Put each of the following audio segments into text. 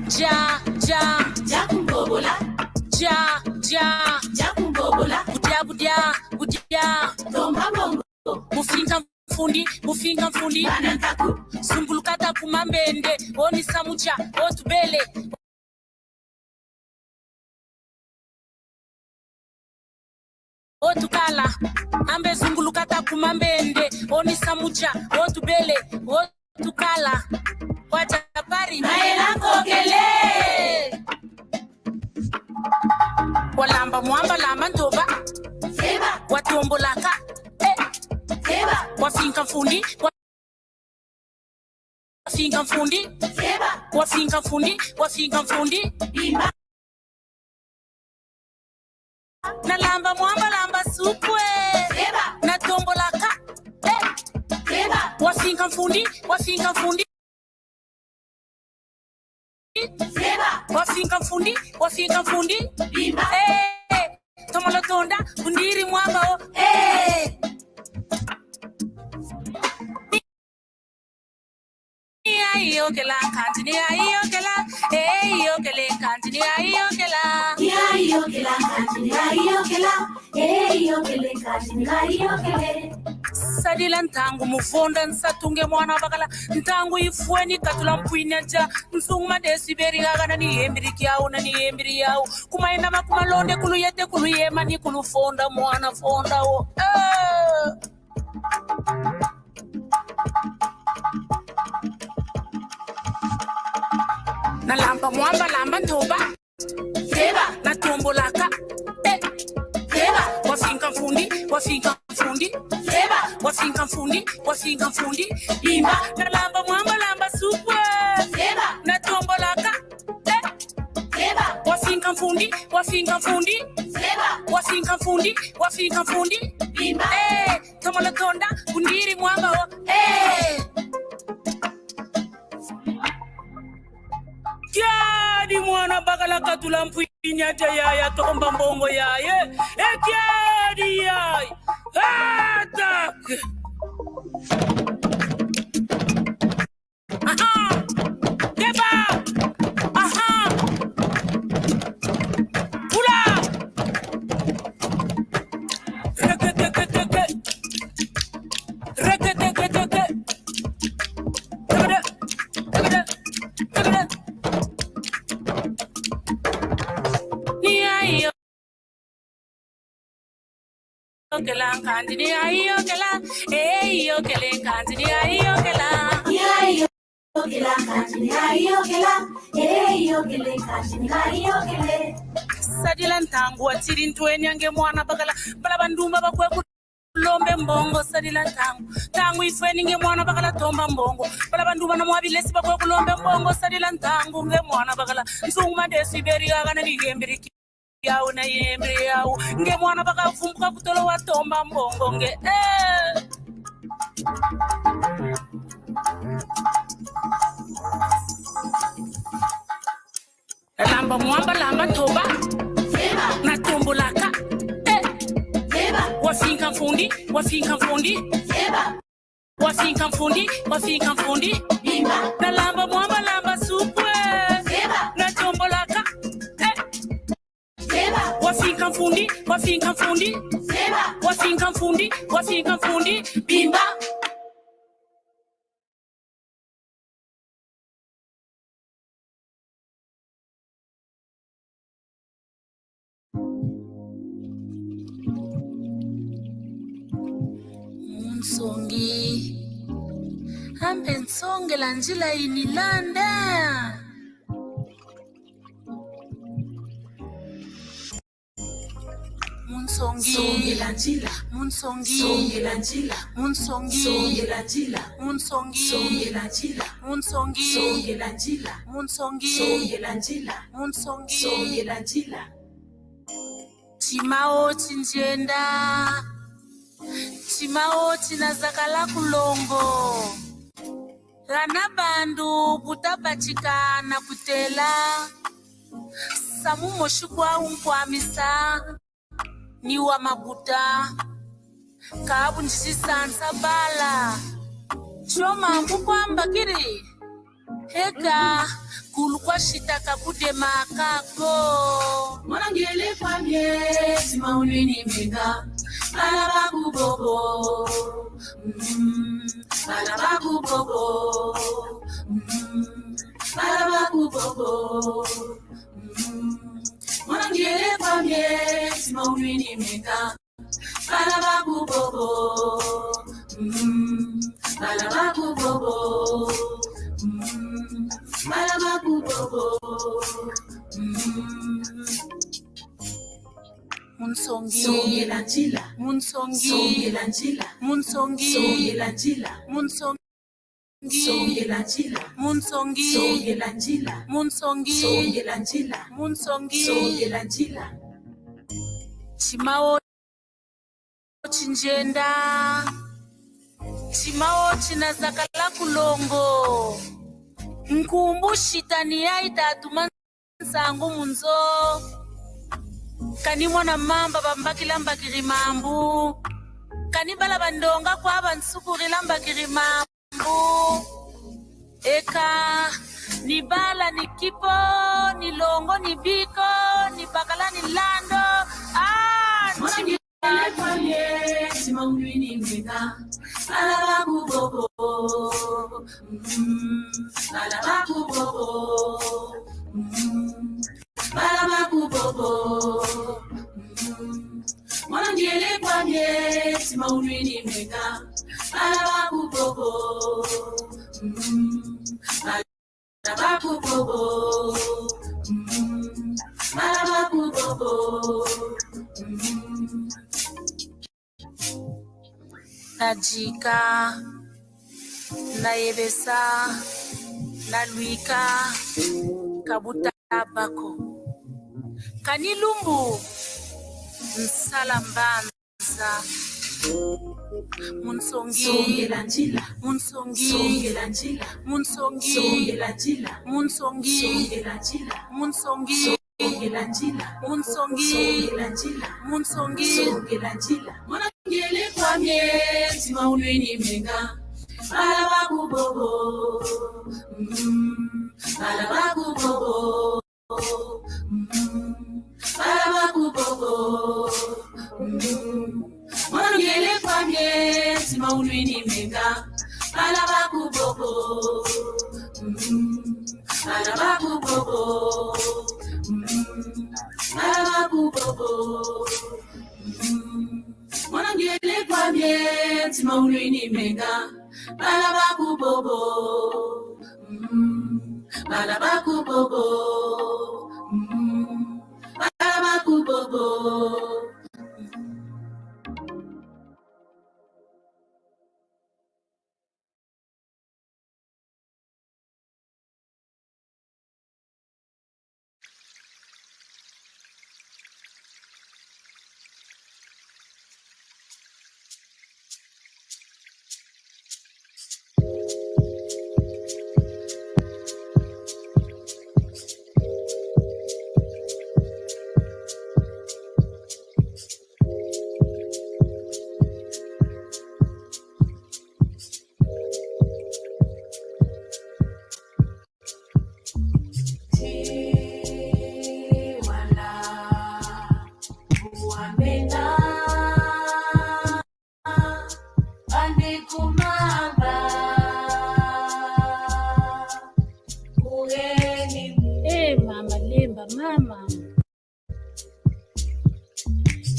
Ja kumbobola. Ja kumbobola. Budia. Tomba bongo. Mufinga mfundi. Anantaku. Sumbulukata kumambende. Oni samucha. Otubele. Otukala. Ambe sumbulukata kumambende. Oni samucha. Otubele. Otukala. Wachapari. Maela kokele. Walamba mwamba lamba ntoba. Seba. Watombolaka. Seba. Wafinga mfundi. Seba. Wafinga mfundi. Bimba. Na lamba mwamba lamba supwe. Seba. Na tombolaka. Seba. Wafinga mfundi. Seba. Wafinga mfundi. Bimba. Tomolo tonda. Undiri mwamba o. Yokela kantini ayokela yokele kantini ayokela yokela kantini ayokela yokele kantini ayokele sadila ntangu mufonda nsatunge mwana bakala ntangu ifweni katula mpwinaja nsunguma desiberi gagana ni yembiri kyao na ni yembiri yao kumaina makumalonde kuluyete kuluyema ni kulufonda mwana fonda o na lamba mwamba lamba ntoba. Seba. Na tombolaka. Seba. Wafinga mfundi. Seba. Wafinga mfundi. Bimba. Na lamba mwamba lamba supwe. Seba. Na tombolaka. Seba. Wafinga mfundi. Seba. Wafinga mfundi. Bimba. Tomola tonda. Undiri mwamba o. Kiadi mwana bakala katula mpwinya ya tomba mbongo yaye. Kiadi yaye. Atak. Aha. Deba. Aha. Pula. Reke. Yokela kantini ayokela yokele kantini ayokela yokela kantini ayokela yokele kantini ayokele sadila ntangu atiri ntweni ange mwana bakala bala bandumba bakwe kulombe mbongo sadila ntangu ifweni nge mwana bakala tomba mbongo bala bandumba na mwabilesi bakwe kulombe mbongo sadila ntangu nge mwana bakala nsunguma desiberi agana ni yembiri yao na yembiri yao nge mwana baka fumbuka kutolo watomba mbongo nge lamba mwamba lamba ntoba. Seba. Na tombolaka. Seba. Wafinga mfundi. Seba. Wafinga mfundi. Bimba. Na lamba mwamba lamba supwe. Seba. Na tombolaka. Seba. Wafinga mfundi. Seba. Wafinga mfundi. Bimba. Munsongi. Ambe nsonge la njila inilanda. Munsongi la njila. Munsongi la njila. Munsongi la njila. Munsongi la njila. Munsongi la njila. Munsongi la njila. Munsongi la njila. Chimao chinjenda. Chimao chinazakala kulongo. Gana bandu butabachikana kutela. Samu moshukwa unkwamisa. Niwa mabuta. kabu nchisansa bala choma mbukwamba kiri heka kulukwa shita kabude makako mwana ngele kwa mye sima unwini mega bala baku bobo bala baku bobo bala baku bobo mwana ngele kwa mye sima unwini mega bala baku bobo bala baku bobo bala baku bobo Munsongi Songela njila Munsongi Songela njila Munsongi Songela njila Munsongi Songela njila Munsongi Songela njila Munsongi Songela njila Munsongi Songela njila Chimao chinjenda Chimao chinazakala kulongo Nkumbushitani yaita atumansangu munzo Kani mwana mamba bambakila mbakiri mambu Kani bala bandonga kwa bansukurila mbakiri mambu Eka ni bala ni kipo ni longo ni biko ni bakala ni lando Nchimi Alefanye Sima unwini mbega Alabaku bobo Alabaku bobo Alabaku bobo Mwana ngele kwa mye Sima unwini mbega Alabaku bobo Alabaku bobo Alabaku bobo Najika Nayebesa Naluika Kabuta bako Kanilumbu Nsalambanza Munsongi Songela njila Munsongi Songela njila Munsongi Songela njila Munsongi Songela njila Munsongi Songela njila Munsongi Songela njila Munsongi Songela njila Mwana ngele kwa mye Sima unwini menga Bala baku bobo Bala baku bobo Bala baku bobo Mwana ngele kwa mye Sima unwini menga Bala baku bobo Bala baku bobo Bala baku bobo Mwana ngele kwa mye Sima unwini menga Bala baku bobo Bala baku bobo Bala baku bobo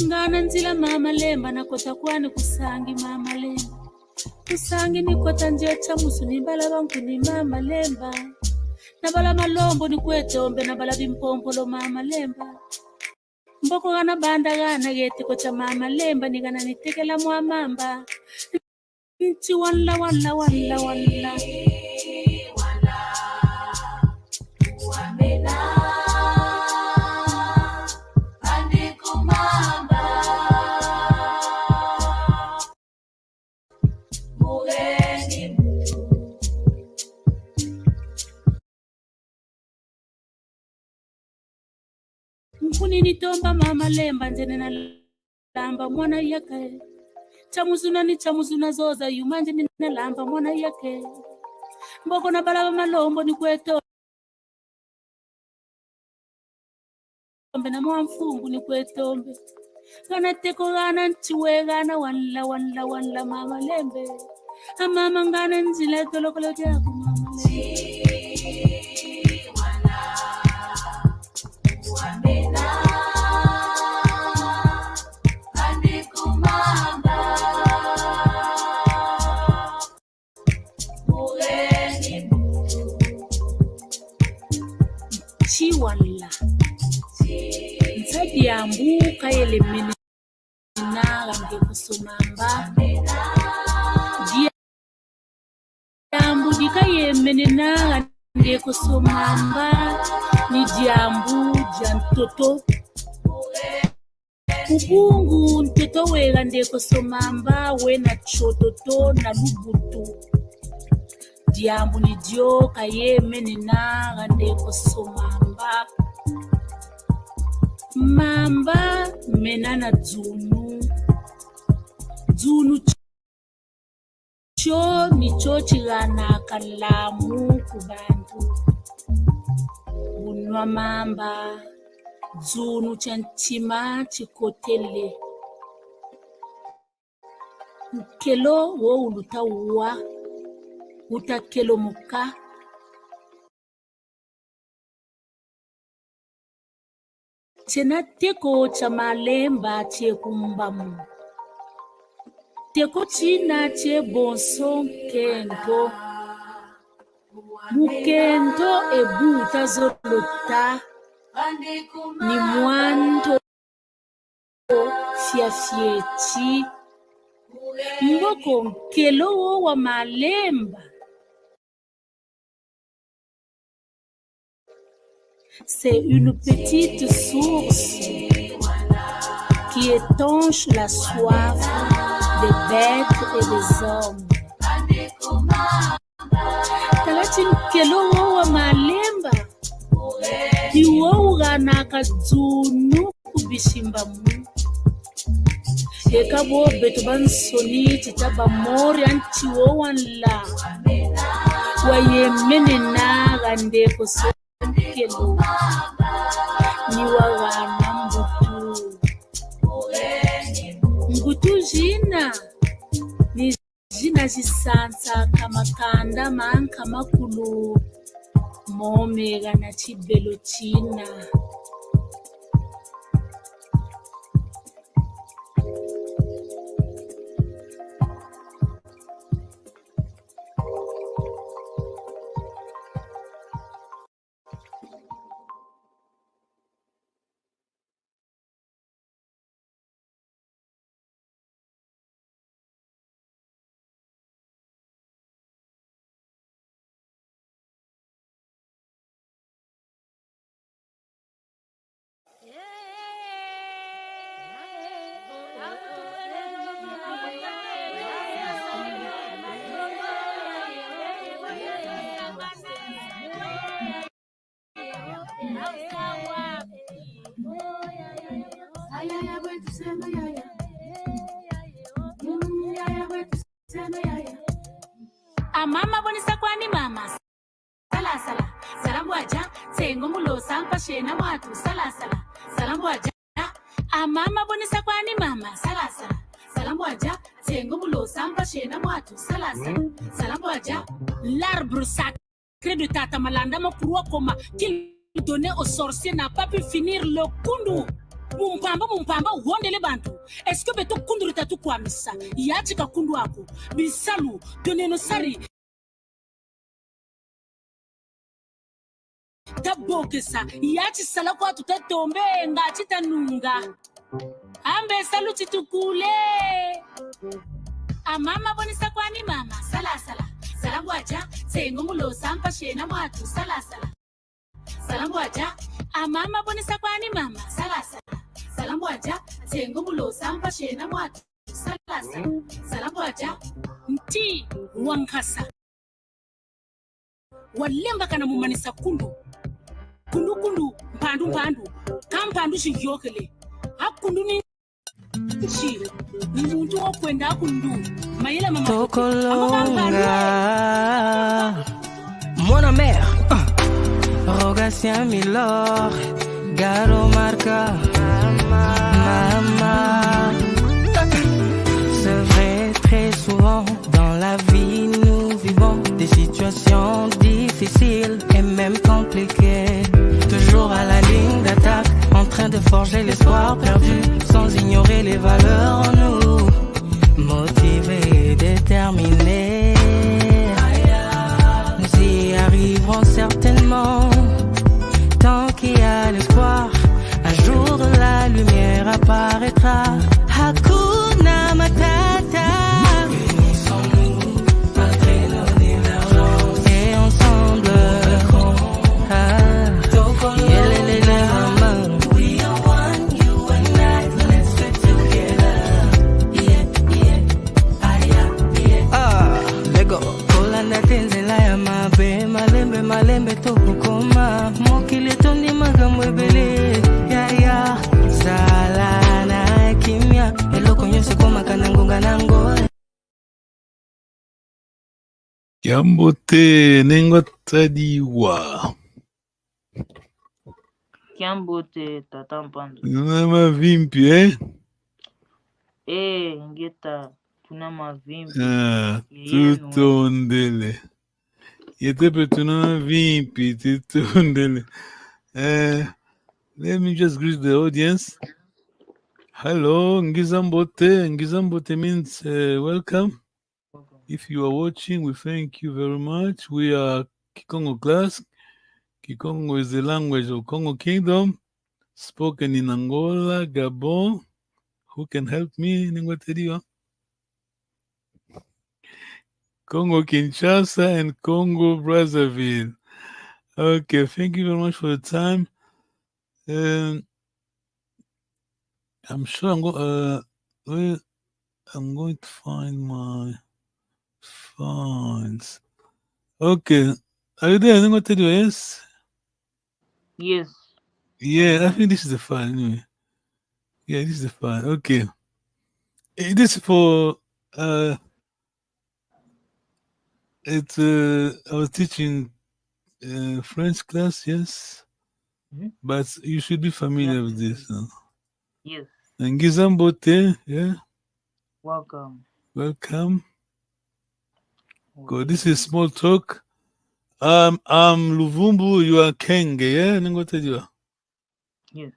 Ngana nzila mama lemba nakota kwani kusangi mama lemba Kusangi nikota njecha musu nimbala banku ni mama lemba Nabala malombo ni kwetombe nabala bimpompolo mama lemba Mboko gana banda gana geti kocha mama lemba ni gana nitekela mwa mamba Nchi wala wala wala wala Wamena Mkuni nitomba mama lemba nzene na lamba mwana yaka chamuzuna zoza yumanje ninalamba mwana yake mboko na balaba malombo ni kweto mbe na mwamfungu ni kwetombe kana teko gana nchiwe gana wanla mama lembe amama ngana njile tolokolo jako mama chiwala ntsadi ambuka elemene na ngekusomamba diambu dikayemene na ngekusomamba ni diambu jantoto kubungu ntoto wega ngekusomamba wena chototo na lubutu diambu ni dio kayemene na ngekusomamba mamba menana dzunu cho nicho chigana kalamu kubantu unwa mamba dzunu chantima chikotele ukelo wo ulutawa utakelo muka chena teko cha malemba che kumbamu teko china che bonso kento mukento ebuta zolota ni mwanto fiafieti mboko nkelo wa malemba c'est une petite source qui étanche la soif des bêtes et des hommes. Talatin kelo wa malemba iwo ganaka dzunu kubishimba mu eka bo beto bansoni titaba mori antiwo wanla wayemene na gande koso kelo ni wagana mbutu jina ni jina jisansa kama kanda manka makulu momega na chibelo china Amama bonisa kwani mama sala salambu aja sengo mulo sampa shena watu sala salambu aja amama bonisa kwani mama sala salambu aja sengo mulo sampa shena watu sala salambu aja l'arbre sacré de Tata Malanda Mokuru Koma qu'il donnait aux sorciers n'a pas pu finir le kundu mumpamba wondele bantu est-ce que beto kundu tatu kwa misa yachi ka kundu ako bisalu doneno sari tabokesa yachi sala kwa tutatombe ngati tanunga ambe salu chitukule amama bonisa kwani mama sala salambu aja sengo mulo sampa shena mwatu sala salambu aja amama bonisa kwani mama sala salambu aja sengo mulo sampa shena mwatu sala salambu aja nti wankasa walemba kana mumanisa kundu mpandu kampandu shiyokele hakundu ni Tokolonga Mona mère Rogatien Milor Garo Marca Mama. C'est vrai, très souvent dans la vie nous vivons des situations difficiles et même compliquées. Toujours à la ligne d'attaque, en train de forger l'espoir perdu, sans ignorer les valeurs en nous. Motivés, déterminés, nous y arriverons certainement. Tant qu'il y a l'espoir, un jour la lumière apparaîtra. Hakuna Matata. Unissons-nous malgré nos divergences. Et ensemble, we are one, you and I, let's stick together. Lego. Kolanda tenzela ya mabe, malembe tokukoma. Mokili tondi magambo ebele, ya. Sala na kimya, eloko nyonso koma kanangonga nango. Kiambote nengotadiwa. Kiambote tata Mpando. Tuna mavimpi, Ngeta tuna mavimpi. Tutondele. Yetepe tuna mavimpi, tutondele. Let me just greet the audience. Hello, Ngizambote. Ngizambote means welcome. If you are watching, we thank you very much. We are Kikongo class. Kikongo is the language of Congo Kingdom, spoken in Angola, Gabon. Who can help me? Congo Kinshasa and Congo Brazzaville. Okay, thank you very much for the time. I'm sure I'm going to find my files. Okay, are you there? Yes? Yes. Yeah, I think this is the file anyway. Yeah, this is the file. Okay. This is for I was teaching French class, yes. Mm-hmm. But you should be familiar with this. Yes. And Ngizambote, yeah. Welcome. Welcome. Good. This is small talk. I'm Luvumbu, you are Kenge, yeah? Ningotediwa. Yes.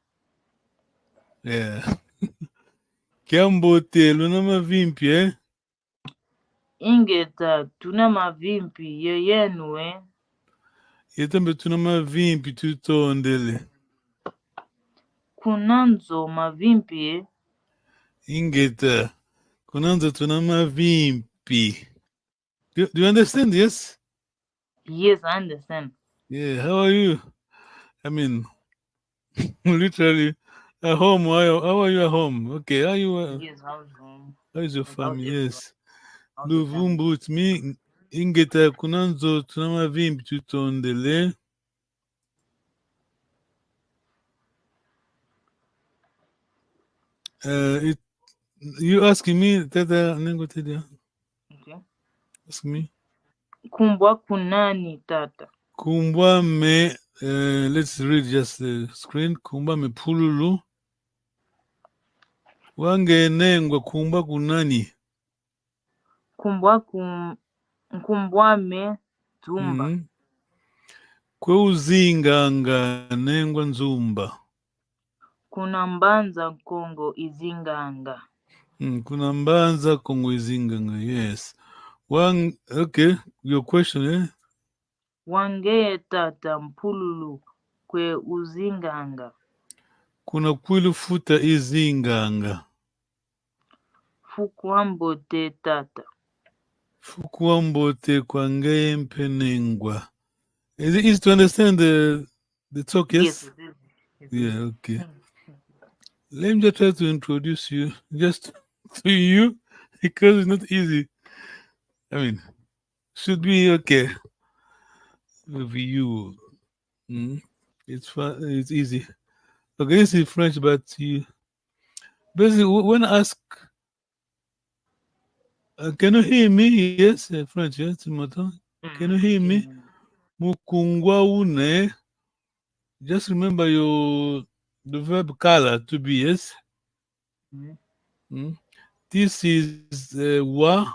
Yeah. Kiambote, lunama vimpi, eh? Ingeta tuna mavimpi yeyenu, Yetembe tunama vimpi tutondele. Kunanzo mavimpi, Ingeta. Kunanzo tunama vimpi. Do you understand, yes? Yes, I understand. Yeah, how are you? I mean, literally, at home. How are you at home? Okay, how are you? Yes, how's home? How is your family? Yes. How's your family? Luvumbu, it's me. Ingeta kunanzo tunama vimpi tutondele. You asking me, Tata Nengotedia? Okay. Ask me. Kumbwa kunani tata? Kumbwa me, let's read just the screen. Kumbwa me pululu. Wange nengwa kumbwa kunani? Kumbwa me zumba. Kwe uzinganga nengwa nzumba. Kuna mbanza Kongo izinganga. Kuna mbanza Kongo izinganga, yes. Okay, your question, eh? Wange tata mpululu kwe uzinganga. Kuna kwilu futa izinganga. Fukuambote tata. Fukuambote kwa ngeye mpenengwa. Is it easy to understand the talk, yes? Yes, it is. Yeah, okay. Let me just try to introduce you just to you because it's not easy. I mean, should be okay with you. It's fun. It's easy. Okay, this is French, but basically, when I ask, can you hear me? Yes, French, yes, Timoto. Can you hear me? Mukungwa une. Just remember the verb kala to be, yes? This is wa.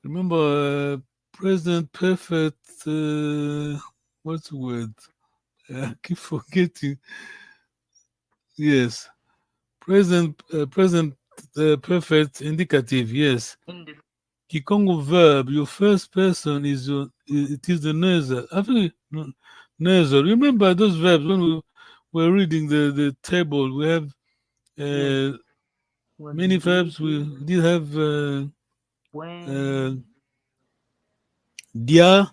Remember, present perfect. What's the word? I keep forgetting. Yes, present perfect indicative. Yes, Kikongo verb. Your first person is it is the nasal. Actually, nasal. Remember those verbs when we were reading the table. We have many verbs. We did have dia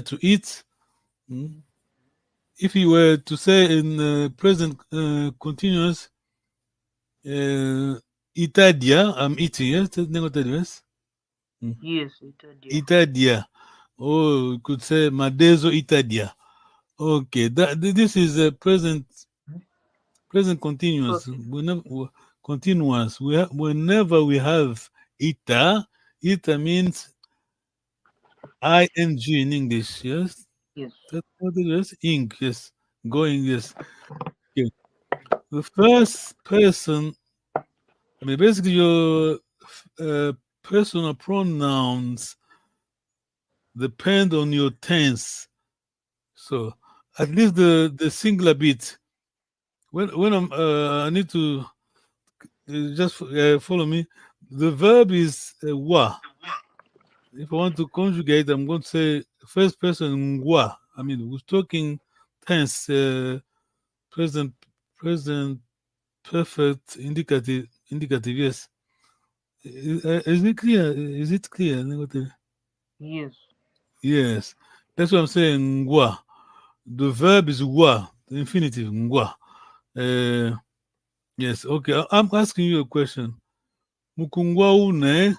to eat. If you were to say in present continuous, itadia, I'm eating. Yes, that's negative. Yes. Yes, Itadia. Oh, you could say madezo itadia. Okay, this is a present continuous. Continuous. Whenever we have ita means ing in English. Yes. Yes. That's what it is. Ink. Yes. Going. Yes. Okay. The first person. I mean, basically, your personal pronouns depend on your tense. So at least the singular bit. When I need to just follow me. The verb is wa. If I want to conjugate, I'm going to say first person ngwa. I mean, we're talking tense, present perfect, indicative. Yes. Is it clear? Is it clear? Yes. Yes. That's what I'm saying. Ngwa. The verb is wa. The infinitive ngwa. Yes. Okay. I'm asking you a question. Mukungwa une.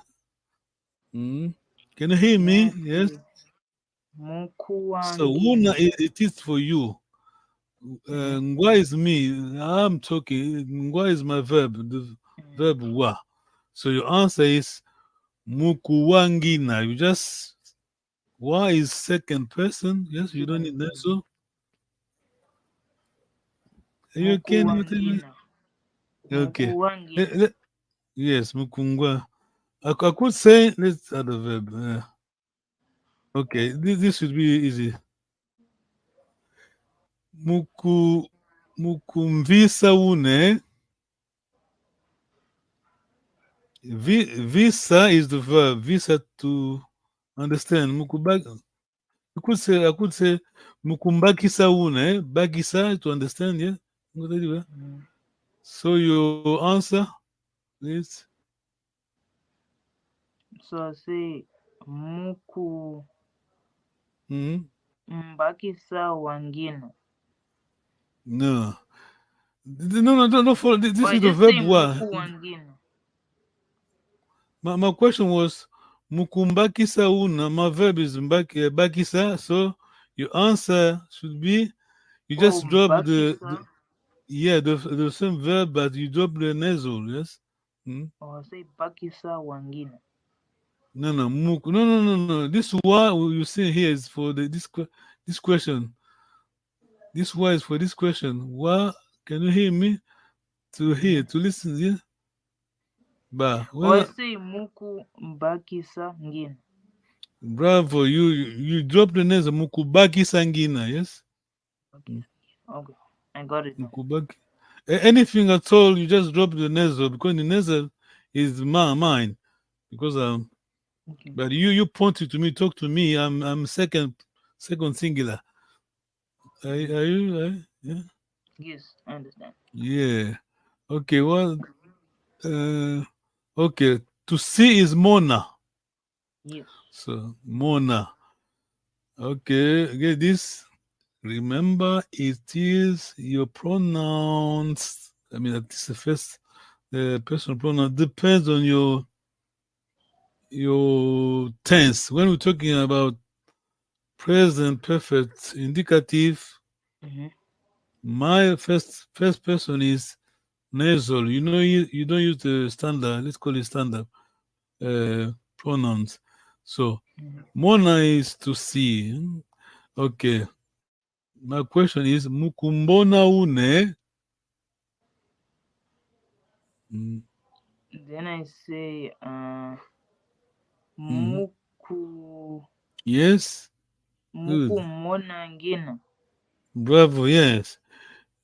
Can you hear me? Yes. So una, it is for you. Ngwa is me. I'm talking. Ngwa is my verb. The verb wa. So your answer is mukuwangina. You just wa is second person. Yes, you don't need that. So are you okay? Okay. Yes, mukungwa. I could say let's add a verb. Okay, this should be easy. Mukumvisa une. Visa is the verb. Visa to understand. I could say mukumbakisa une. Bagisa to understand. Yeah. So your answer, please. So I say muku mbakisa wangine. No. No, don't follow. This is the verb wa. My question was mukumbakisa una. My verb is bakisa. So your answer should be you just drop the same verb, but you drop the nasal. Yes. Or say bakisa wangine. No. No. This wa you see here is for this question. This wa is for this question. Wa, can you hear me? To listen, yeah. But Or say muku mbakisa ngine. Bravo, you drop the nasal mukubaki sangina, yes? Okay, I got it. Mukubaki. Anything at all, you just drop the nasal because the nasal is mine. Because but you pointed to me, talk to me. I'm second singular. Are you? Yeah. Yes, I understand. Yeah. Okay. Well. Okay. To see is Mona. Yes. So Mona. Okay. Get this. Remember, it is your pronouns. I mean, that is the first personal pronoun. Depends on your tense. When we're talking about present perfect indicative, my first person is nasal. You don't use the standard. Let's call it standard pronouns. So Mona is to see. Okay. My question is mukumbona une. Mm, Then I say mhm. muku Yes. muku Good. mona ngina. Bravo. Yes.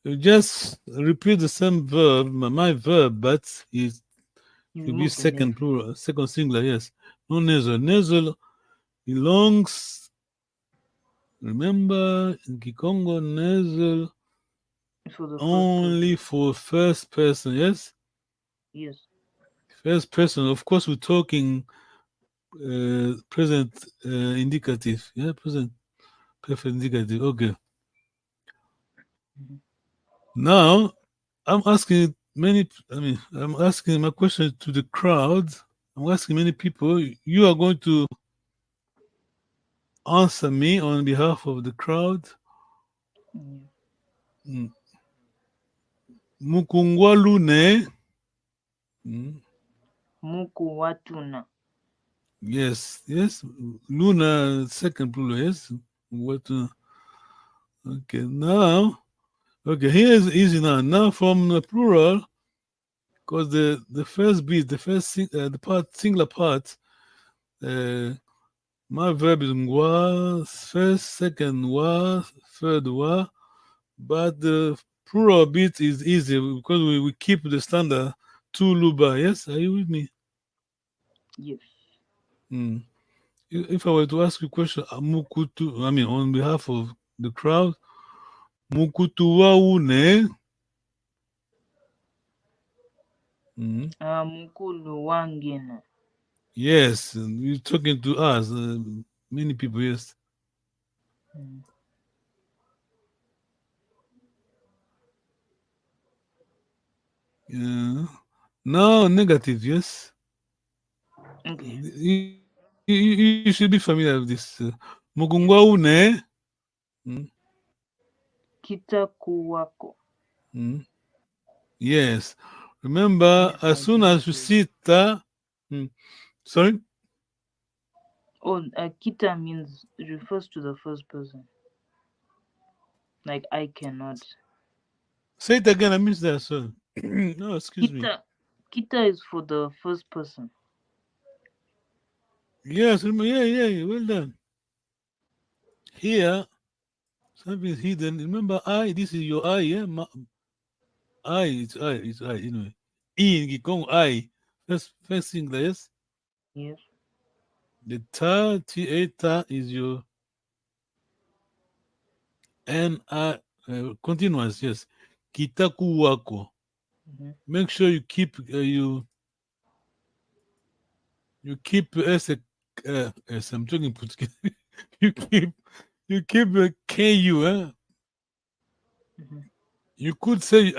You just repeat the same verb, my verb, but it You will be remove the second nasal. plural, second singular. Yes. No nasal. Nasal belongs. Remember, in Kikongo, nasal For the first person. only for first person. Yes. Yes. First person. Of course, we're talking present indicative. Yeah, present perfect indicative. Okay. Mhm. Now, I'm asking I'm asking my question to the crowd. I'm asking many people. You are going to answer me on behalf of the crowd. Yeah. Mm. Mukungwa lune. Mm. Muku watuna. Yes, yes. Luna, second plural. Yes. What? Okay. Now, okay. Here is easy now. Now from the plural, because the first bit, the part, singular part. My verb is ngwa, first, second wa, third wa, but the plural bit is easy because we keep the standard two luba. Yes, are you with me? Yes. Mm. If I were to ask you a question, mukutu, on behalf of the crowd, mukutu wa une. Mm. Mukulu wangina. Yes, you're talking to us, many people. Yes. Mm. Yeah. No, negative. Yes. Okay. You should be familiar with this. Mukungwa une. Mm, Kitaku wako. mm. Yes. Remember, Yes, as I soon can as you say. see ta, sorry, Oh, kita means refers to the first person. Like I cannot. say it again. I missed that. Sorry. No, excuse me. Kita is for the first person. Yes, yeah. Well done. Here, something is hidden. Remember, I. This is your I. Yeah, I. It's I. Anyway, E in Gikong I. First singular. Yes. Yes. The ta is your N I continuous. Yes. Kitaku wako. Mm-hmm. Make sure you keep you keep as a as I'm talking Portuguese. you keep a ku. Mm-hmm. You could say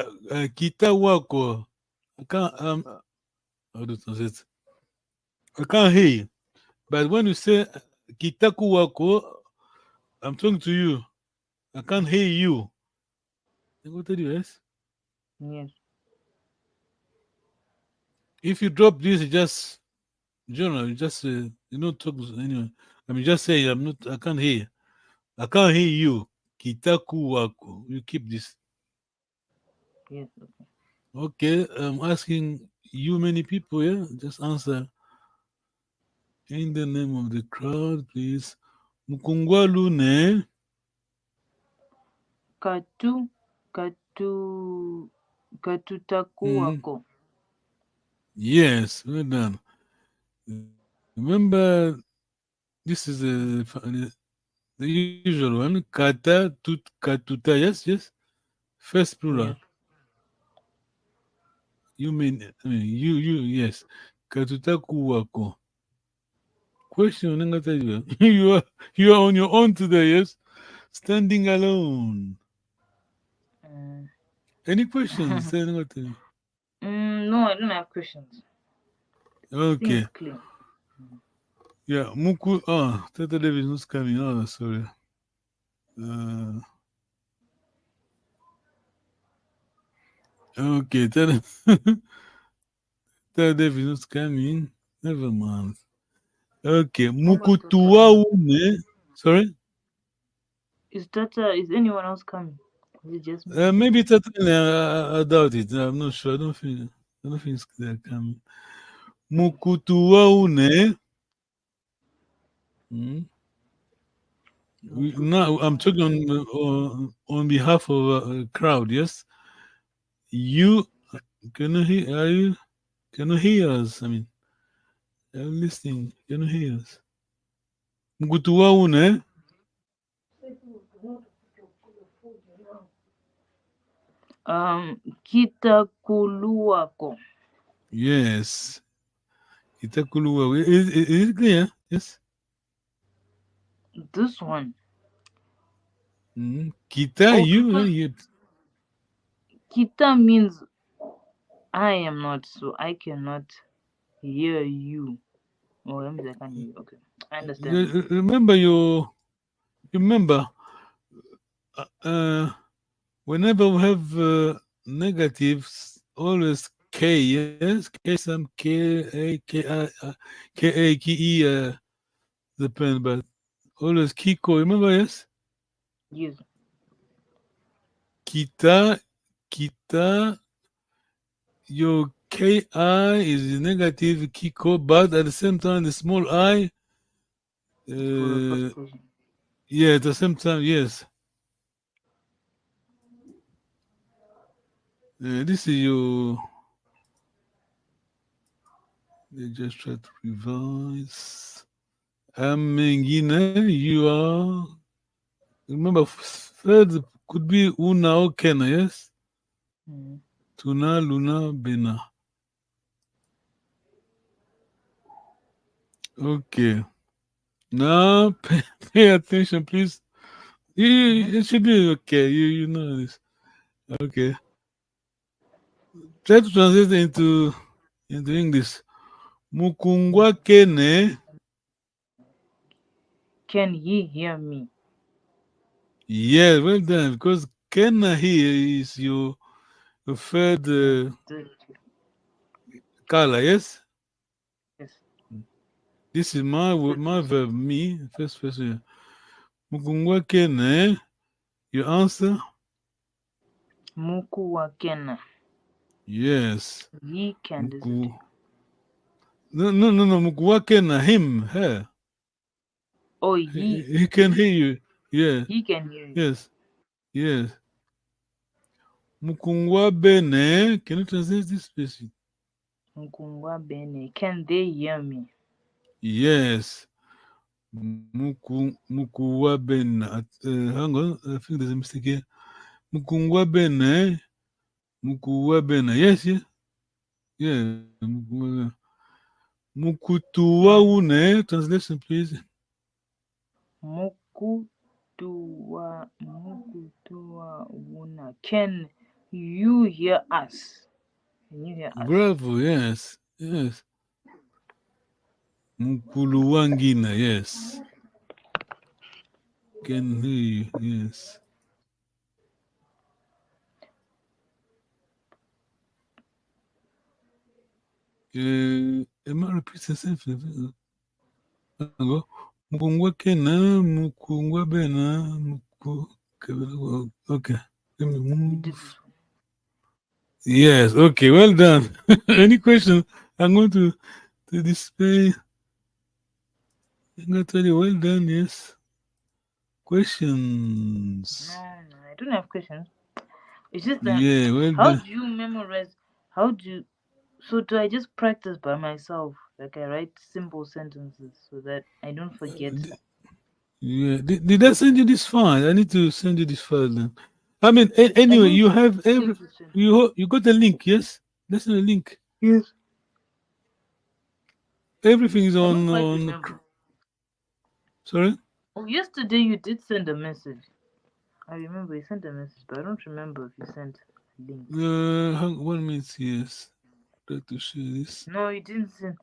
kita wako. I can't how do you translate? I can't hear you. But when you say kitaku wako, I'm talking to you. I can't hear you. I go tell you yes. Yes. If you drop this, you just general, you just you don't talk anyway. Just say I'm not. I can't hear. I can't hear you. Kitaku wako. You keep this. Yes. Okay. I'm asking you many people here. Just answer in the name of the crowd, please. Mukungwalu ne. Katutaku Mhm. wako. Yes, well done. Remember, this is the usual one. Kata tut katuta. Yes. First plural. Yes. You you yes. Katutaku wako. Question you are on your own today, yes? Standing alone. Uh, Any questions? Say nothing. no, I don't have questions. I think Okay. it's clear. Yeah, Muku. Tata David is not coming. Oh, sorry. Okay, tell them. Tell David not coming. Never mind. Okay, Mukutuaune. Sorry? Is anyone else coming? Is it just me? Maybe Tata, I doubt it. I'm not sure. I don't think they're coming. Mukutuaune. Now I'm talking on behalf of a crowd. Yes, you can you hear? Are you can you hear us? I mean, I'm listening. Can you hear us? Mukutuaune. Kitakuluako. Yes. Itakuluwa. Is it clear? Yes. This one. Kita, Oh, you. Kita means I am not, so I cannot hear you. Oh, that means I can't hear you. Okay, I understand. Remember remember, whenever we have negatives, always K, yes? K, some K, A, K, E, depend, but always Kiko, remember, yes? Yes. Kita, your Ki is negative Kiko, but at the same time, the small I, For the first person. yeah, at the same time, yes. This is your. They just try to revise. Amengine, you are. Remember, third could be Una or Kena, yes? Tuna, Luna, Bena. Okay. Now, pay attention, please. It should be okay. You know this. Okay. Try to translate it into English. Mukungwa Kene. Can he hear me? Yeah, well done. Because Kena here is your third color, yes? Yes. This is my verb, me, first person. Mukungwa Kene. Your answer? Muku wa Kena. Yes. He can listen. No. Mukungwa Kena, him, her. Oh, He can hear you. Yeah. He can hear you. Yes. Mukungwa Bene. Can you translate this person? Mukungwa Bene. Can they hear me? Yes. Mukungwa Bene. Hang on. I think there's a mistake here. Mukungwa Bene. Mukungwa Bene. Yes. Yeah. Mukutuwa une. Translation, please. Mukutuwa una. Can you hear us? Can you hear us? Bravo, yes. Mukuluwangina, yes. Can hear you, yes. Am I repeating something? Mukungwa Kena, Mukungwa Bena, okay. Let me move. Yes, okay, well done. Any question? I'm going to display. I'm going to tell you, well done, yes. Questions? No, I don't have questions. It's just that. Yeah, well how done. do you memorize? So do I just practice by myself? Like I write simple sentences so that I don't forget. Yeah. Did I send you this file? I need to send you this file then. I mean, anyway, you have you got the link, yes? That's the link. Yes. Everything is on. Sorry? Oh, yesterday you did send a message. I remember you sent a message, but I don't remember if you sent a link. 1 minute, yes. Try to share this. No, you didn't send.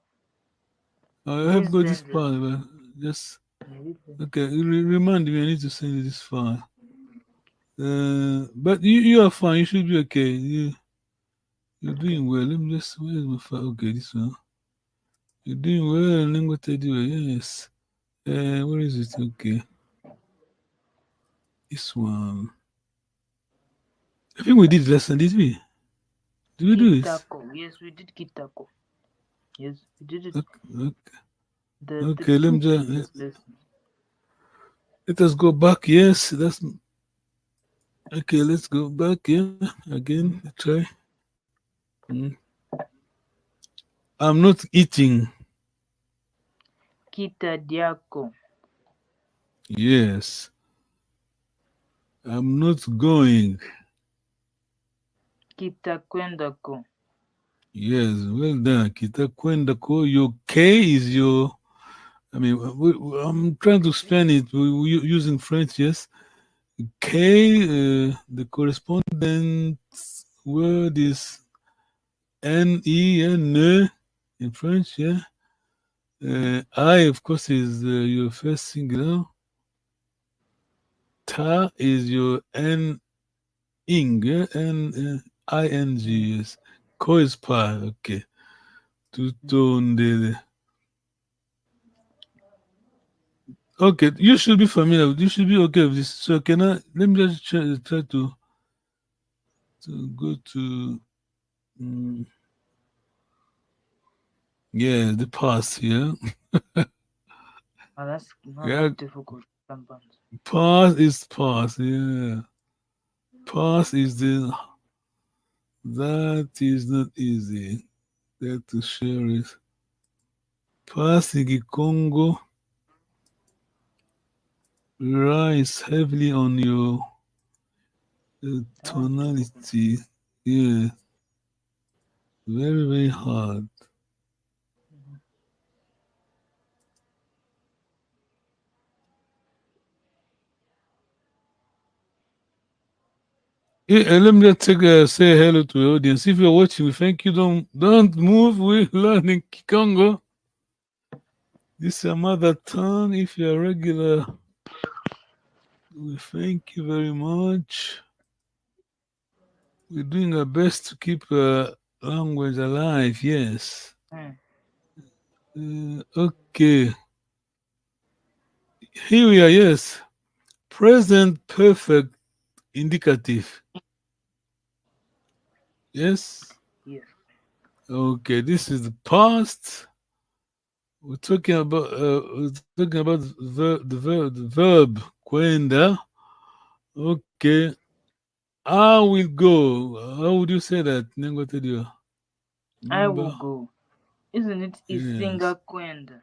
I have got this file, but just okay. Remind me, I need to send you this file. But you are fine. You should be okay. You're doing well. Let me just, where's my file? Okay, this one. You're doing well. Let me tell you, yes. Where is it? Okay. This one. I think we did lesson, did we? Did we do it? Kitako. Yes, we did Kitako. Yes, we did it. Okay, let me just, lesson. let us go back. Yes, that's okay. Let's go back. Yeah, again. Try. I'm not eating. Kitadiako. Yes. I'm not going. Kitakwendako. Yes, well done. Kitakwendako. Your K is your. I mean, I'm trying to explain it. We're using French, yes. K, the correspondent word is N-E-N in French, yeah. I, of course, is your first singular. Ta is your N-ing, yeah? N-I-N-G, yes. Ko is pa, okay. Tutonde. Okay, you should be familiar. You should be okay with this. So let me just try to go to the past here. That's not difficult sometimes. Past is past, yeah. Past is that is not easy. That to share it. Past in Congo relies heavily on your tonality. Yeah. Very, very hard. Yeah, let me just say hello to the audience. If you're watching, we thank you. Don't move. We're learning Kikongo. This is your mother tongue. If you're regular, we thank you very much. We're doing our best to keep language alive. Yes. Okay. Here we are. Yes. Present perfect indicative. Yes. Yes. Okay. This is the past. We're talking about the verb kwenda. Okay. I will go. How would you say that, Nengotedio? I will go. Isn't it Isinga Kwenda?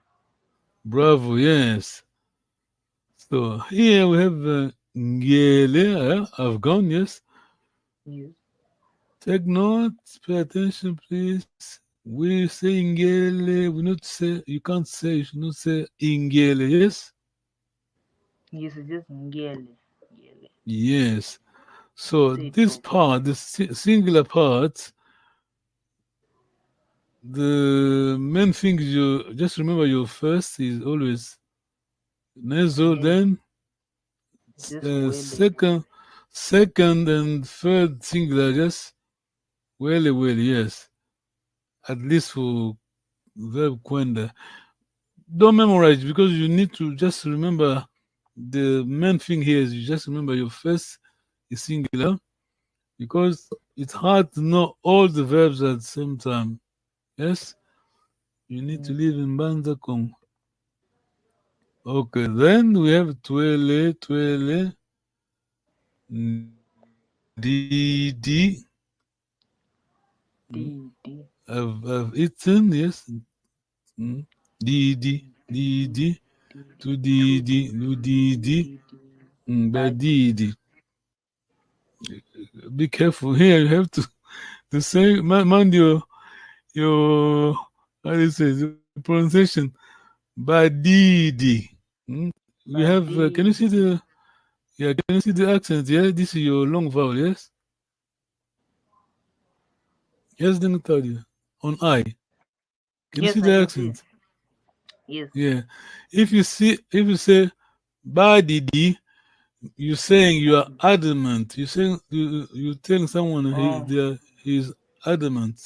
Bravo, yes. So here we have Ngele. I've gone, yes. Yes. Take notes, pay attention, please. We say Ngele, we not say, you can't say, you should not say Ingele, yes? Yes, it's just Ngele. Yes. So this part, the singular part, the main thing you just remember your first is always nasal, then second and third singular, just well, yes. At least for verb kwenda. Don't memorize because you need to just remember the main thing here is you just remember your first is singular because it's hard to know all the verbs at the same time. Yes? You need to live in Banza Kong. Okay, then we have twele, Didi. I've eaten, yes. Didi, to Didi, no Didi, but Didi. Be careful here. You have to say, mind your how do you say the pronunciation? Badidi. We have. Can you see the? Yeah, can you see the accent? Yeah, this is your long vowel. Yes. Yes, then tell you on I. Can you see the accent? Yes. Yeah. If you say badidi, you're saying you are adamant. You're saying you're telling someone he's adamant.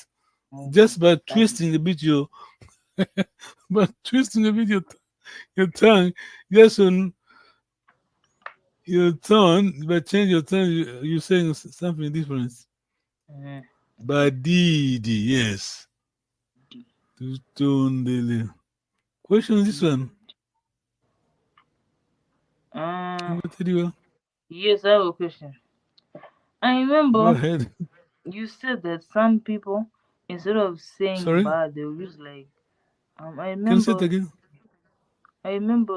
Okay. Just by twisting a bit your, your tongue, just on your tone, by change your tone, you're saying something different. Mhm. Badidi, yes. Tutundele. Question this one. Uh, What did you? yes, I have a question. I Go remember ahead. you said that some people, instead of saying Sorry? ba, they'll use like I Can you say it remember again?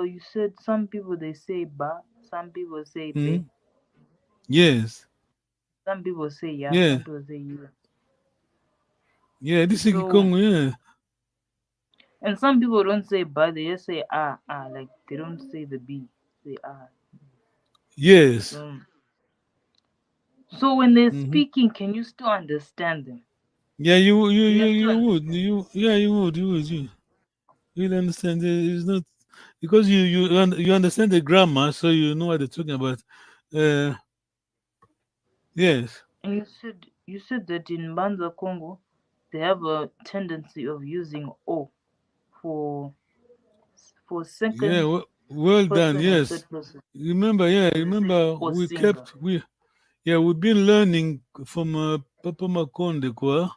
you said some people they say ba, some people say be, Hmm. Yes. some people say ya, Yeah. some people say you. Yeah, this is So Kikongo, yeah. and some people don't say ba, they just say like they don't say the b, say ah. Yes. So when they're Hmm. speaking, can you still understand them? Yeah, Can you still you would. understand? Yeah, you would. You'll understand. It's not because you understand the grammar, so you know what they're talking about. Uh, yes. And you said that in Banza Congo, they have a tendency of using o for Yeah, second well done. person and Yes. third person. Yeah, So they say remember o singer. we've been learning from Papa Makonde kwa.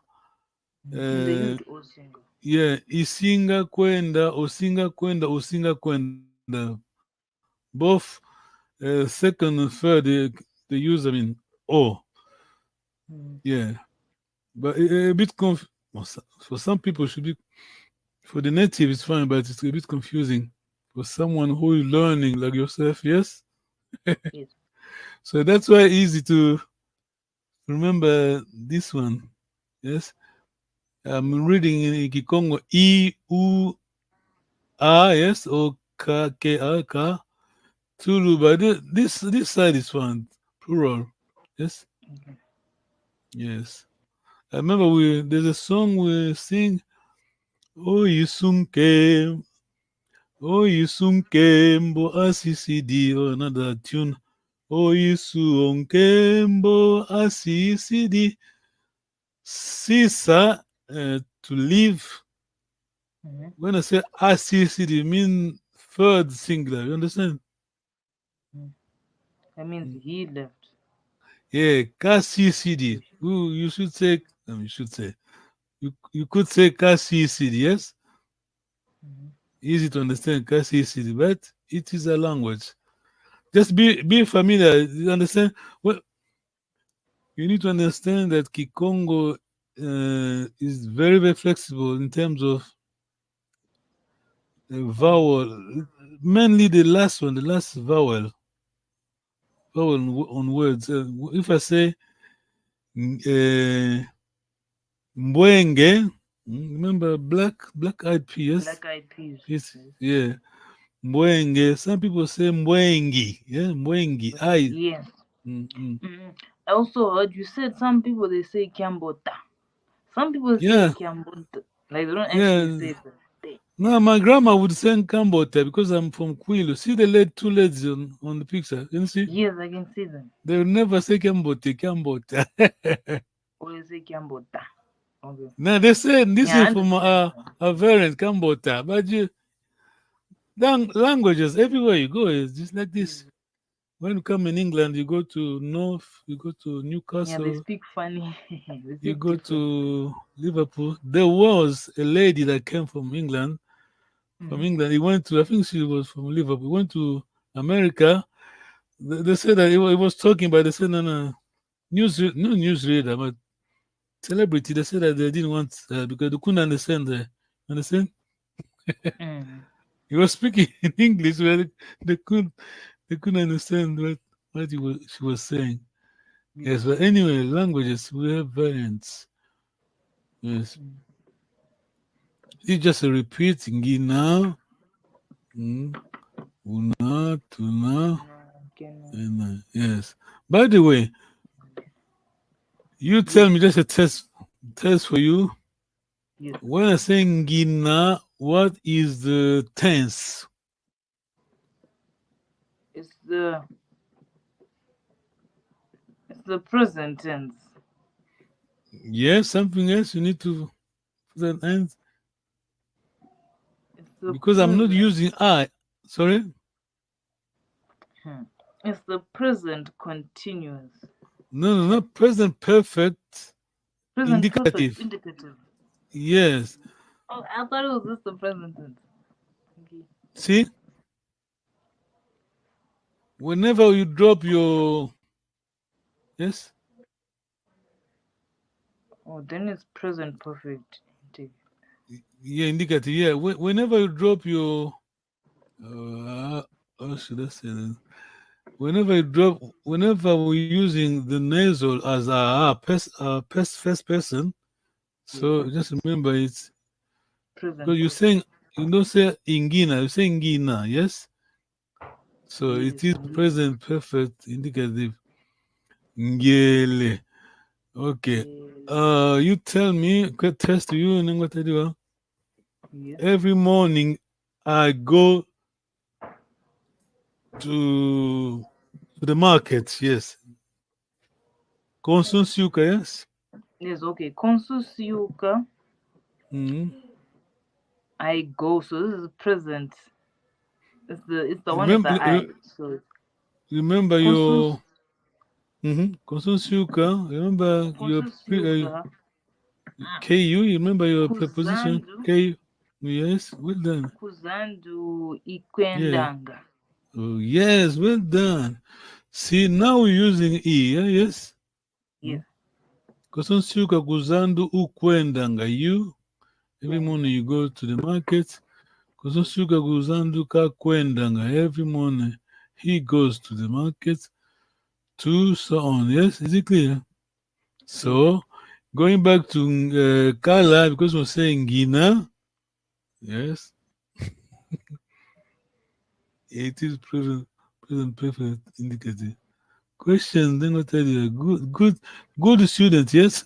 They Uh, use o singer. yeah, isinga kwenda, osinga kwenda, osinga kwenda. Both second and third, they use, oh, Mm. yeah. But a bit for some people, should be, for the native, it's fine, but it's a bit confusing for someone who is learning like yourself, yes? Yes. So that's why it's easy to remember this one, yes? I'm reading in Kikongo, I, U, A, yes, or K, K, A, K, Tulu, but this side is fine, plural, yes? Okay. Yes. I remember there's a song we sing, Oh Yisunke, Oh Yisunkembo Asisidi, or another tune, Oh Yisunkembo Asisidi, Sisa, to live. Mm-hmm. When I say Asisidi, mean third singular, you understand? That means he left. Yeah, Kasisidi. You should say, you should say, you could say Kasisidi, yes? Mm-hmm. Easy to understand Kasisidi, but it is a language. Just be familiar. You understand? Well, you need to understand that Kikongo is very, very flexible in terms of vowel, mainly the last one, the last vowel on words. If I say Mbwenge, remember black eyed peas? Black eyed peas. Yes, Yes. yeah. Mbwenge. Some people say Mbwengi. Yeah, Mbwengi. Yes. Mm. Mm-hmm. I also heard you said some people they say Kiambota. Some people say Yeah, Kiambota. Like they don't actually yeah. say the thing. No, my grandma would sing Kambota because I'm from Kwilu. See the two legs on the picture. Can you see? Yes, I can see them. They would never say Kambota, Kambota. Or they say Kiambota. Okay. Now they say this Yeah, I is from understand. our variant Kambota, but languages everywhere you go is just like this. When you come in England, you go to North, you go to Yeah, they Newcastle, speak funny. They you speak go different. to Liverpool. There was a lady that came from England. From Mm-hmm. England, he went to. I think she was from Liverpool. Went to America. They said that he was talking, but they said no, no newsreader, but celebrity. They said that they didn't want because they couldn't understand. Understand? Mm-hmm. He was speaking in English, but they couldn't understand what she was saying. Yes, Yes. but anyway, languages we have variants. Yes, it's just a repeat. Ngina, una, tuna, Okay. and yes. By the way, you Yes. tell me just a test for you. Yes. When I say ngina, what is the tense? It's the present tense. Yes, something else you need to put an end. It's the Because I'm not present. using I. Sorry? It's the present continuous. No, not present perfect. Present perfect Indicative. indicative. Yes. Oh, I thought it was just the present tense. Okay. See? Whenever you drop your. Yes? Oh, then it's present perfect indicative. Yeah, indicative. Yeah. Whenever you drop your. How should I say this? Whenever we're using the nasal as first person, so just remember it's Present because you're perfect. saying, you don't say ingina, you say ingina, yes? So it is Yes. present perfect indicative. Ngele. Okay. Yes. You tell me, quick test to you, and what I do. Yes. Every morning I go to the market, yes. Consume yes? Yes, okay. Konsusiuka, Mm-hmm. I go. So this is present. It's the one with the Remember, I. So remember konsus your Consume remember your konsusiuka KU, you remember your preposition kuzandu KU? Yes, well done. kuzandu Yeah. ikwendanga. Oh, yes, well done. See, now we're using E, yeah? Yes? Yes. Kosonsuka kuzandu ukwendanga. You, every morning you go to the market. Kosonsuka kuzandu kakwendanga. Every morning he goes to the market. To so on. Yes, is it clear? So, going back to Kala, because we're saying Gina, yes, it is present perfect indicative. Question, then I'll tell you. Good student, yes?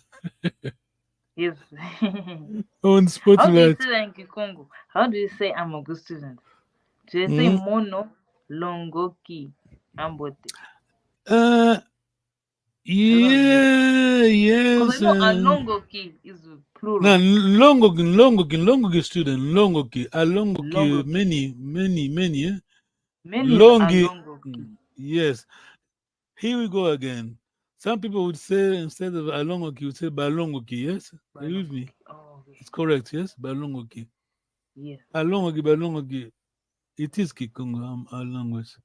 Yes. On How do you spotlight. say that in Kikongo? How do you say I'm a good student? Do you say Mm. mono longoki ambote? Uh, yeah, Because yes. I know alongoki is plural. No, Longoki student, Longoki, Alongoki, Longoki. many, yeah? Many is Longi, alongoki. yes. Here we go again. Some people would say instead of Alongoki, would say Balongoki, yes? Are you with me? Oh, okay. It's correct, yes? Balongoki. Yes. Balongoki. It is Kikongo, our language.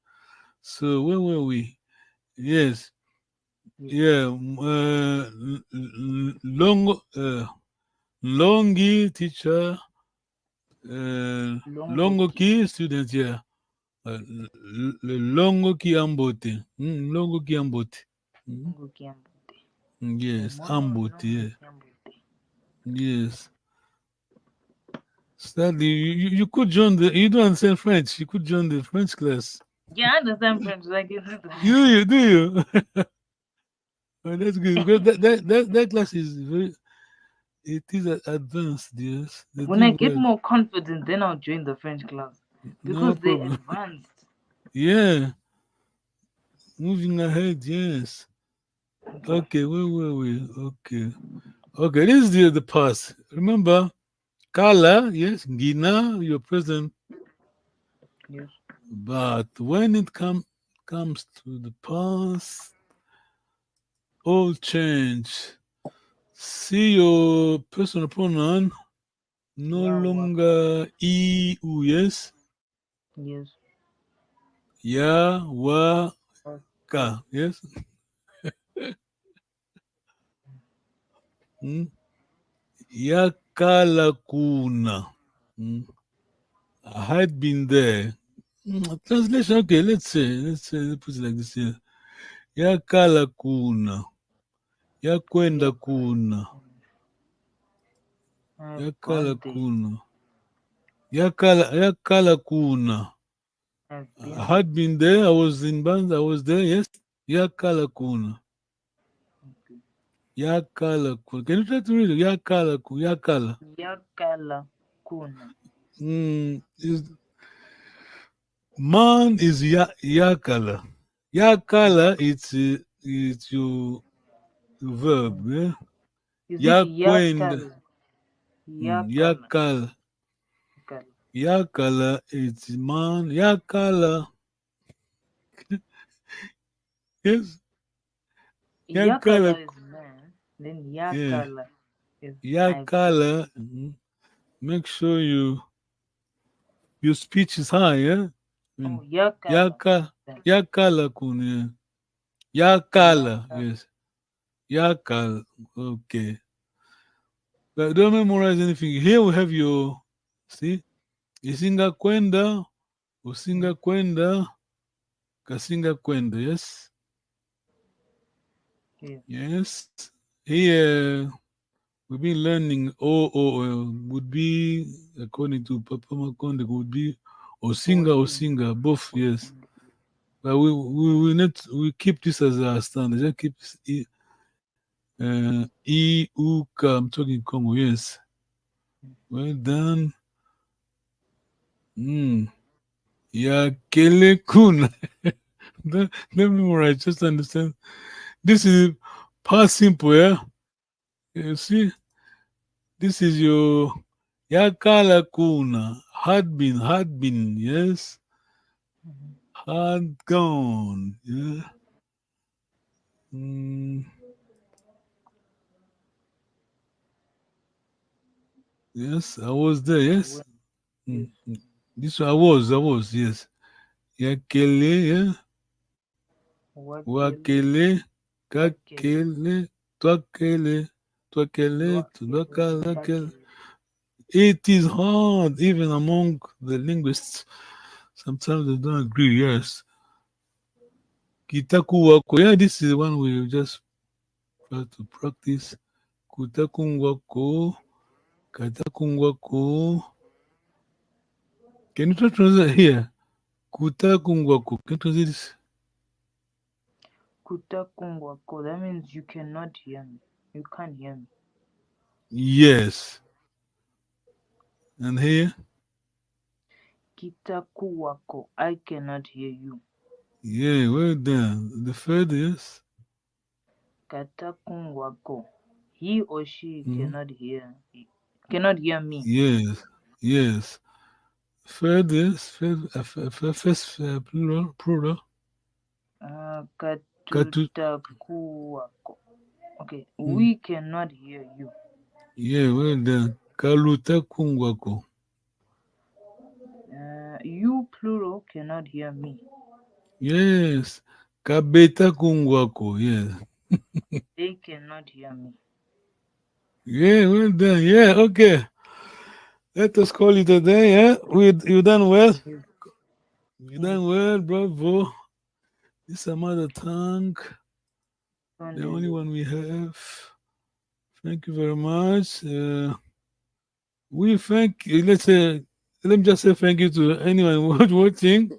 So where were we? Yes. Yeah. Longi teacher. Longoki student, yeah. Longoki Ambote. Longoki Ambote. Longoki ambote. Yes, Mono Ambote, yeah. longoki ambote. Yes. Study. You could join the. You don't understand French. You could join the French class. Yeah, I understand French. Like it's Do you? Oh, that's good because that class is very. It is advanced, yes. They're when I doing get well. more confident, then I'll join the French class No because they're problem. advanced. Yeah. Moving ahead, yes. Okay, where were we? Okay. Okay, this is the past. Remember, Kala, yes, Gina, your present. Yes. But when it comes to the past, all change. See your personal pronoun no longer I, U, yes? Yes. Ya, wa, ka, yes? Ya, kala, kuna. I had been there. Translation, okay, let's put it like this here. Ya, kala, kuna. Ya, kwenda, kuna. Ya, kala, kuna. Ya, kala, kuna. I had been there. I was in band. I was there. Yes. Yakala kuna. Yakala kuna. Can you try to read it? Yakala kuna. Yakala. Yakala kuna. Man is yakala. Yakala. It's your verb. Yeah. Is it Yakwenda. Yakala? Yakala. Yakala is man. Yakala. Yes. Yakala is man. Then Yakala is Yakala. Make sure your speech is high, yeah? Oh, Yakala. Yakala kun, yeah. Yakala, yes. Yakala. Okay. But don't memorize anything. Here we have your, see? Isinga kwenda, usinga kwenda, kasinga kwenda, yes? Yes. Here we've been learning would be, according to Papa Makonde, would be Osinga, both, yes. But we keep this as our standard. Just keep Uka, I'm talking Congo, yes. Well done. Yakele kun. Let me memorize, just understand. This is past simple, yeah? You see? This is your Yakala kuna. Had been, yes? Had gone, yeah? Yes, I was there, yes? This I was, yes. Yakele, yeah? Wakele, kakele, twakele, twakele. It is hard, even among the linguists. Sometimes they don't agree, yes. Kitaku wako, yeah, this is the one we just try to practice. Kutaku wako, kataku wako. Can you try to translate here? Kutaku wako, can you translate this? Kutakungwako, that means you cannot hear me. You can't hear me. Yes. And here? Kitakuwako, I cannot hear you. Yeah, well done. The third is? Katakungwako, he or she cannot hear me. Yes. Third is? First plural. Katutakuwako. Okay, we cannot hear you. Yeah, well done. Kalutakungwako. You plural cannot hear me. Yes. Kabetakungwako, yes. They cannot hear me. Yeah, well done. Yeah, okay. Let us call it a day, yeah? You done well? You done well, bravo. This is a mother tongue. The only one we have. Thank you very much. We thank you. Let me just say thank you to anyone watching.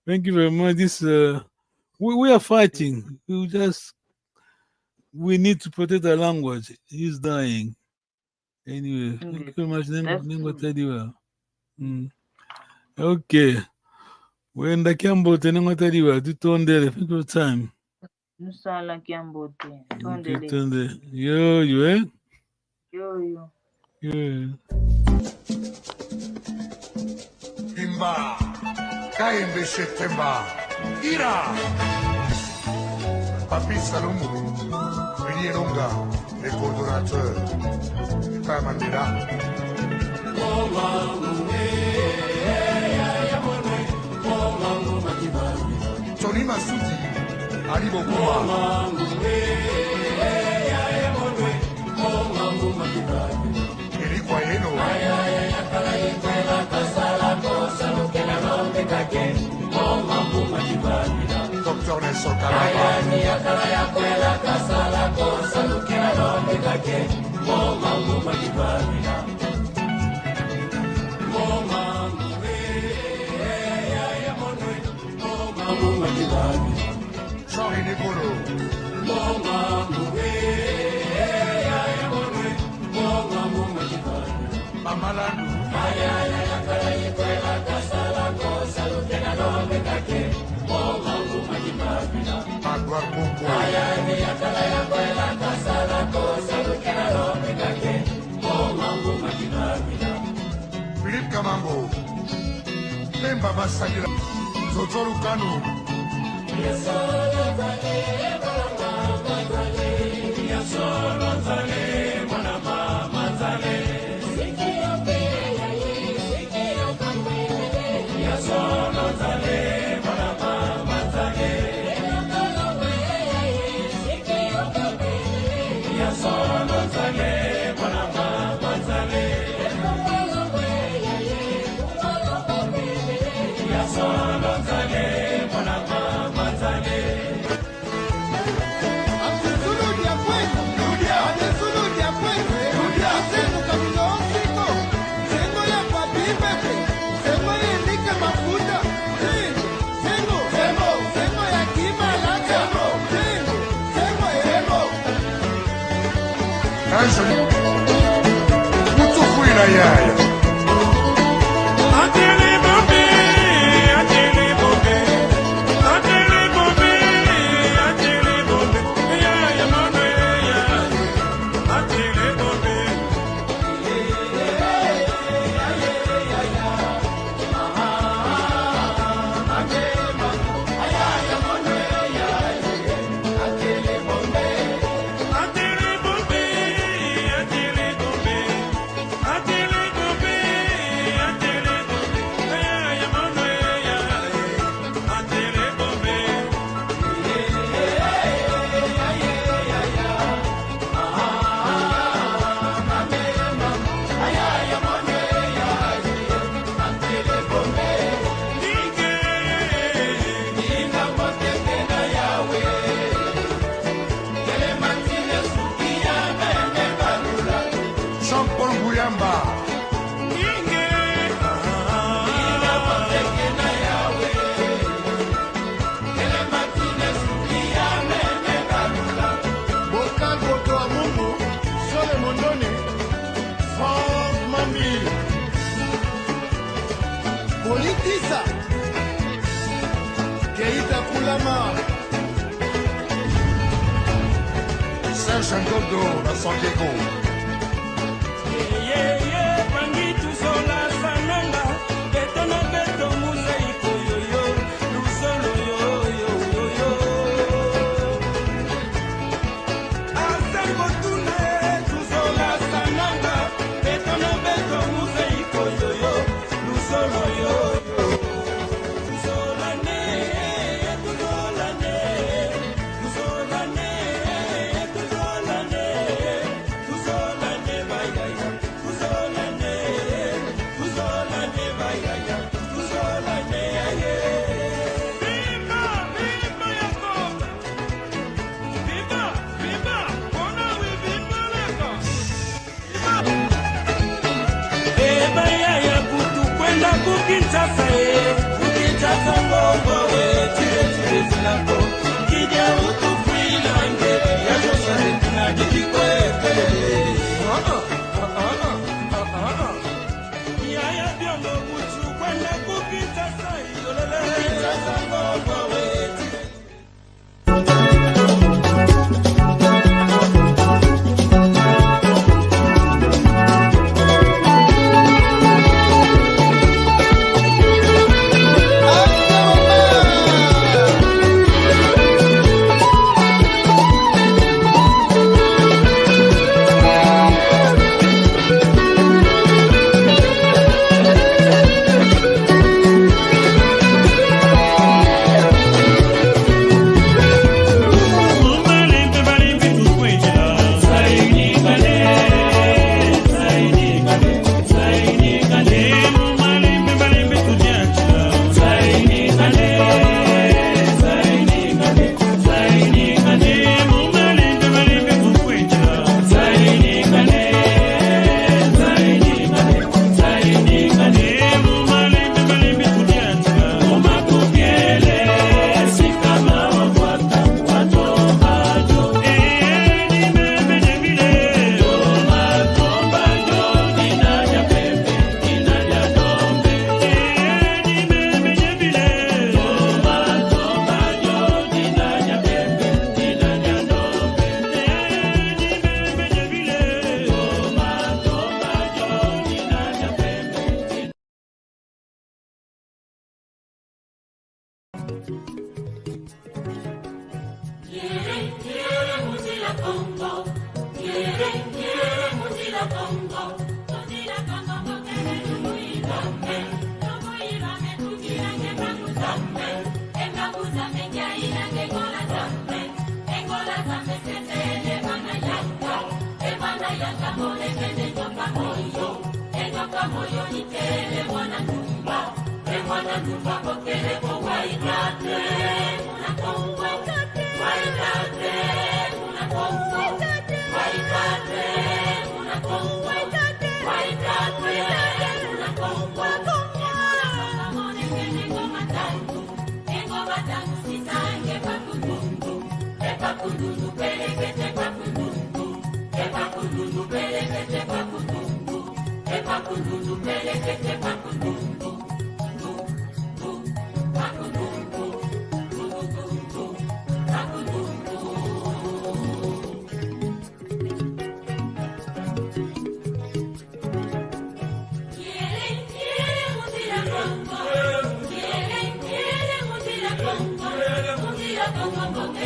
Thank you very much. This we are fighting. We need to protect our language. He's dying. Anyway, thank you very much. Okay. When the Cambo Tenengatariwa, do Tondele, think of time. Nusala Kiambote. Tondele. You, eh? Yo. Yeah. Timba, Kaimbe Shetemba, Ira, Papi Salomou, Villiers-Longa, les coordonnateurs, Père Mandela. Tony Massoudi, Ali Bokuma. Eric Wayeno. Dr. Nelson Sorry, Nicolo. Mamalandu. Magua Kumbu. Bemba Basagila, Zozoru Kanu. Muito fui na Yaya. Politiza Keita Kulama Serge Ngodo na San Diego. Congo,